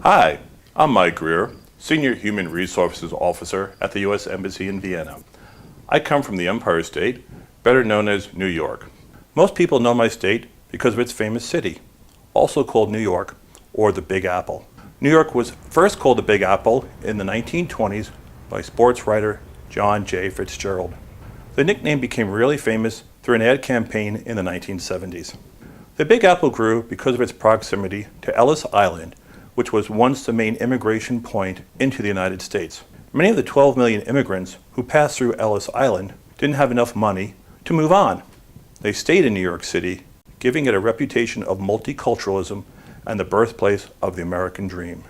Hi, I'm Mike Greer, Senior Human Resources Officer at the U.S. Embassy in Vienna. I come from the Empire State, better known as New York. Most people know my state because of its famous city, also called New York or the Big Apple. New York was first called the Big Apple in the 1920s by sports writer John J. Fitzgerald. The nickname became really famous through an ad campaign in the 1970s. The Big Apple grew because of its proximity to Ellis Island, which was once the main immigration point into the United States. Many of the 12 million immigrants who passed through Ellis Island didn't have enough money to move on. They stayed in New York City, giving it a reputation of multiculturalism and the birthplace of the American dream.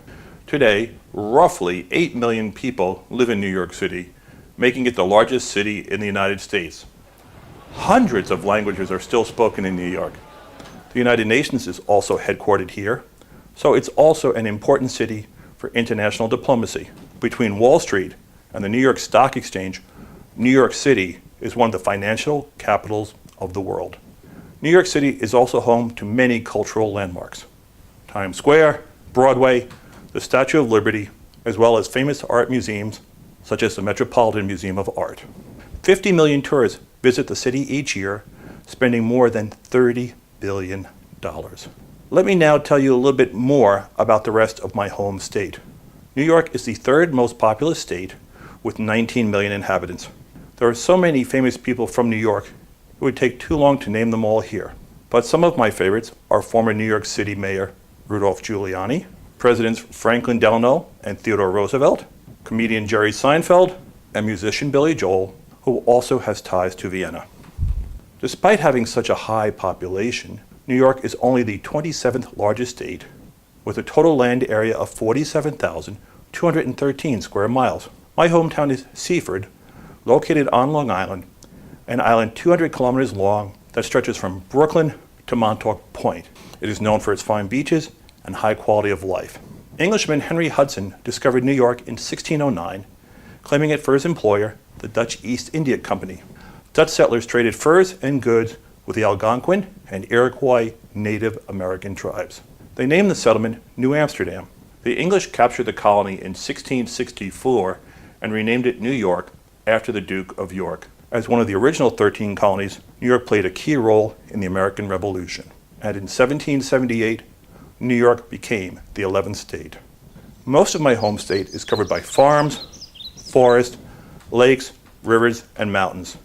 Today, roughly 8 million people live in New York City, making it the largest city in the United States. Hundreds of languages are still spoken in New York. The United Nations is also headquartered here, so it's also an important city for international diplomacy. Between Wall Street and the New York Stock Exchange, New York City is one of the financial capitals of the world. New York City is also home to many cultural landmarks. Times Square, Broadway, the Statue of Liberty, as well as famous art museums such as the Metropolitan Museum of Art. 50 million tourists visit the city each year, spending more than $30 billion. Let me now tell you a little bit more about the rest of my home state. New York is the third most populous state with 19 million inhabitants. There are so many famous people from New York, it would take too long to name them all here. But some of my favorites are former New York City Mayor Rudolph Giuliani, Presidents Franklin Delano and Theodore Roosevelt, comedian Jerry Seinfeld, and musician Billy Joel, who also has ties to Vienna. Despite having such a high population, New York is only the 27th largest state, with a total land area of 47,213 square miles. My hometown is Seaford, located on Long Island, an island 200 kilometers long that stretches from Brooklyn to Montauk Point. It is known for its fine beaches and high quality of life. Englishman Henry Hudson discovered New York in 1609, claiming it for his employer, the Dutch East India Company. Dutch settlers traded furs and goods with the Algonquin and Iroquois Native American tribes. They named the settlement New Amsterdam. The English captured the colony in 1664 and renamed it New York after the Duke of York. As one of the original 13 colonies, New York played a key role in the American Revolution. And in 1778, New York became the 11th state. Most of my home state is covered by farms, forests, lakes, rivers, and mountains.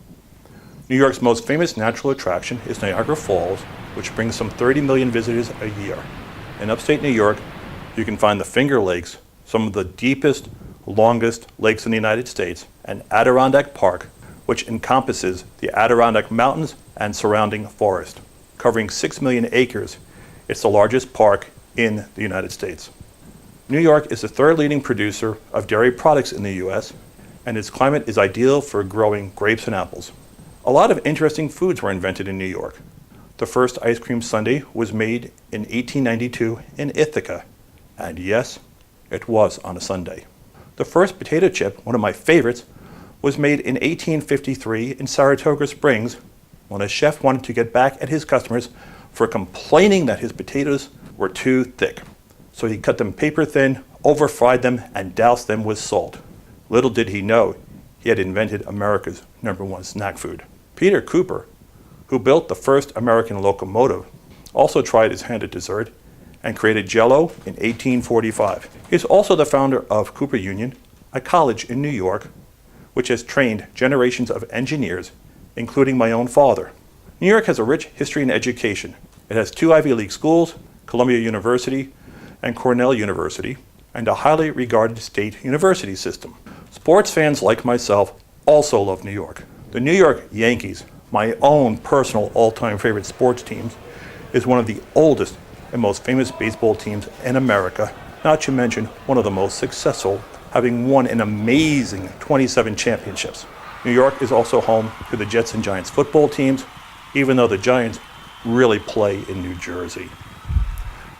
New York's most famous natural attraction is Niagara Falls, which brings some 30 million visitors a year. In upstate New York, you can find the Finger Lakes, some of the deepest, longest lakes in the United States, and Adirondack Park, which encompasses the Adirondack Mountains and surrounding forest. Covering 6 million acres, it's the largest park in the United States. New York is the third leading producer of dairy products in the U.S., and its climate is ideal for growing grapes and apples. A lot of interesting foods were invented in New York. The first ice cream sundae was made in 1892 in Ithaca, and yes, it was on a Sunday. The first potato chip, one of my favorites, was made in 1853 in Saratoga Springs when a chef wanted to get back at his customers for complaining that his potatoes were too thick. So he cut them paper thin, over-fried them, and doused them with salt. Little did he know, he had invented America's #1 snack food. Peter Cooper, who built the first American locomotive, also tried his hand at dessert and created Jell-O in 1845. He is also the founder of Cooper Union, a college in New York, which has trained generations of engineers, including my own father. New York has a rich history and education. It has 2 Ivy League schools, Columbia University and Cornell University, and a highly regarded state university system. Sports fans like myself also love New York. The New York Yankees, my own personal all-time favorite sports team, is one of the oldest and most famous baseball teams in America, not to mention one of the most successful, having won an amazing 27 championships. New York is also home to the Jets and Giants football teams, even though the Giants really play in New Jersey.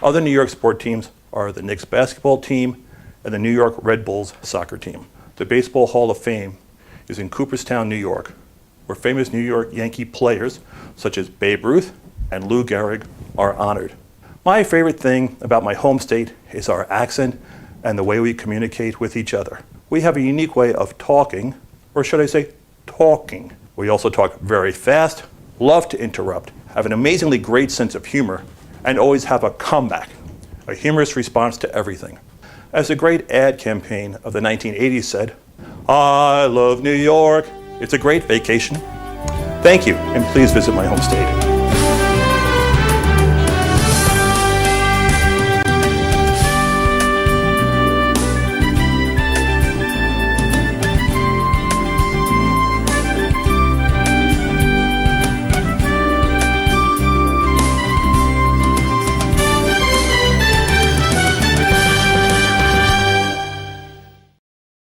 Other New York sport teams are the Knicks basketball team and the New York Red Bulls soccer team. The Baseball Hall of Fame is in Cooperstown, New York, where famous New York Yankee players such as Babe Ruth and Lou Gehrig are honored. My favorite thing about my home state is our accent and the way we communicate with each other. We have a unique way of talking, or should I say, talking. We also talk very fast, love to interrupt, have an amazingly great sense of humor, and always have a comeback, a humorous response to everything. As the great ad campaign of the 1980s said, "I love New York. It's a great vacation." Thank you, and please visit my home state.